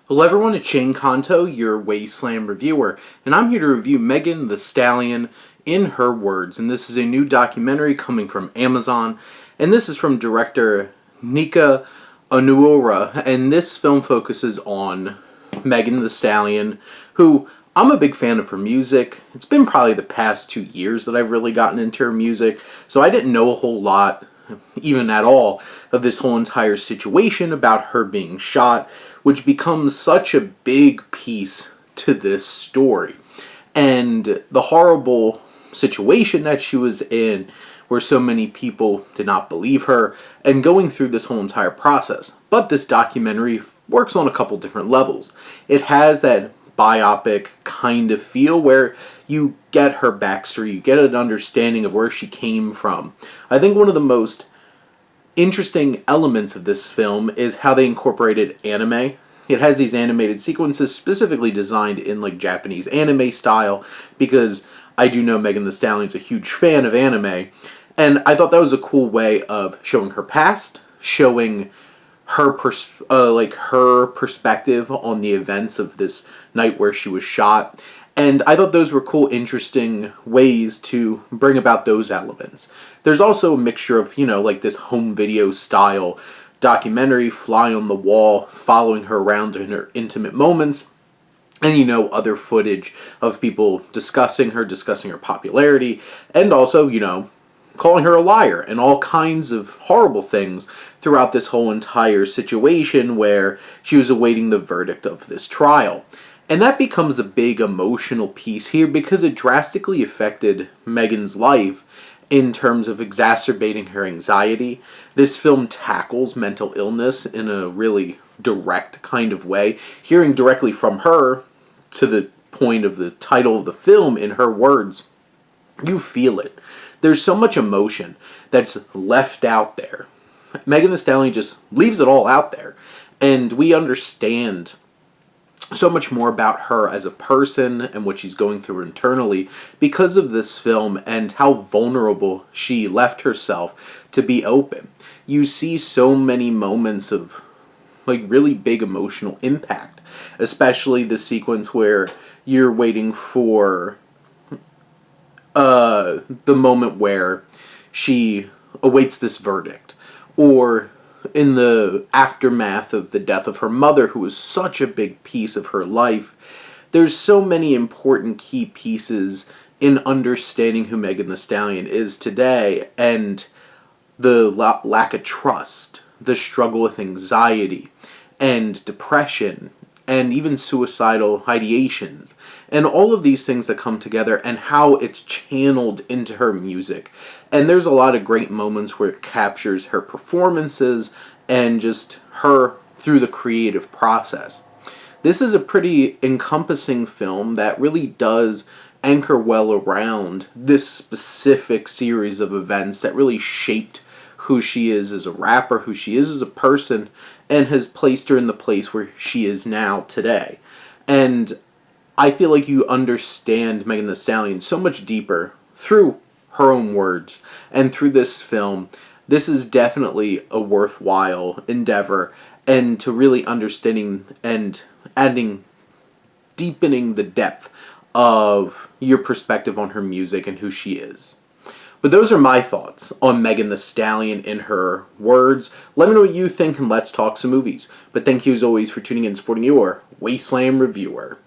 Hello everyone, it's Shane Kanto, your Wasteland reviewer, and I'm here to review Megan Thee Stallion in Her Words. And this is a new documentary coming from Amazon, and this is from director Nika Onuora, and this film focuses on Megan Thee Stallion, who I'm a big fan of her music. It's been probably the past 2 years that I've really gotten into her music, so I didn't know a whole lot, even at all, of this whole entire situation about her being shot, which becomes such a big piece to this story. And the horrible situation that she was in, where so many people did not believe her, and going through this whole entire process. But this documentary works on a couple different levels. It has that biopic kind of feel where you get her backstory, you get an understanding of where she came from. I think one of the most interesting elements of this film is how they incorporated anime. It has these animated sequences specifically designed in like Japanese anime style, because I do know Megan Thee Stallion's a huge fan of anime, and I thought that was a cool way of showing her past, showing her her perspective on the events of this night where she was shot. And I thought those were cool, interesting ways to bring about those elements. There's also a mixture of, like this home video style documentary, fly on the wall, following her around in her intimate moments, and, other footage of people discussing her popularity, and also, calling her a liar and all kinds of horrible things throughout this whole entire situation where she was awaiting the verdict of this trial. And that becomes a big emotional piece here because it drastically affected Megan's life in terms of exacerbating her anxiety. This film tackles mental illness in a really direct kind of way. Hearing directly from her, to the point of the title of the film, in her words, you feel it. There's so much emotion that's left out there. Megan Thee Stallion just leaves it all out there. And we understand so much more about her as a person and what she's going through internally because of this film and how vulnerable she left herself to be open. You see so many moments of really big emotional impact, especially the sequence where you're waiting for the moment where she awaits this verdict, or in the aftermath of the death of her mother, who was such a big piece of her life. There's so many important key pieces in understanding who Megan Thee Stallion is today, and the lack of trust, the struggle with anxiety and depression, and even suicidal ideations, and all of these things that come together, and how it's channeled into her music. And there's a lot of great moments where it captures her performances and just her through the creative process. This is a pretty encompassing film that really does anchor well around this specific series of events that really shaped who she is as a rapper, who she is as a person, and has placed her in the place where she is now today. And I feel like you understand Megan Thee Stallion so much deeper through her own words and through this film. This is definitely a worthwhile endeavor, and to really understanding and deepening the depth of your perspective on her music and who she is. But those are my thoughts on Megan Thee Stallion in Her Words. Let me know what you think, and let's talk some movies. But thank you as always for tuning in and supporting your Wasteland reviewer.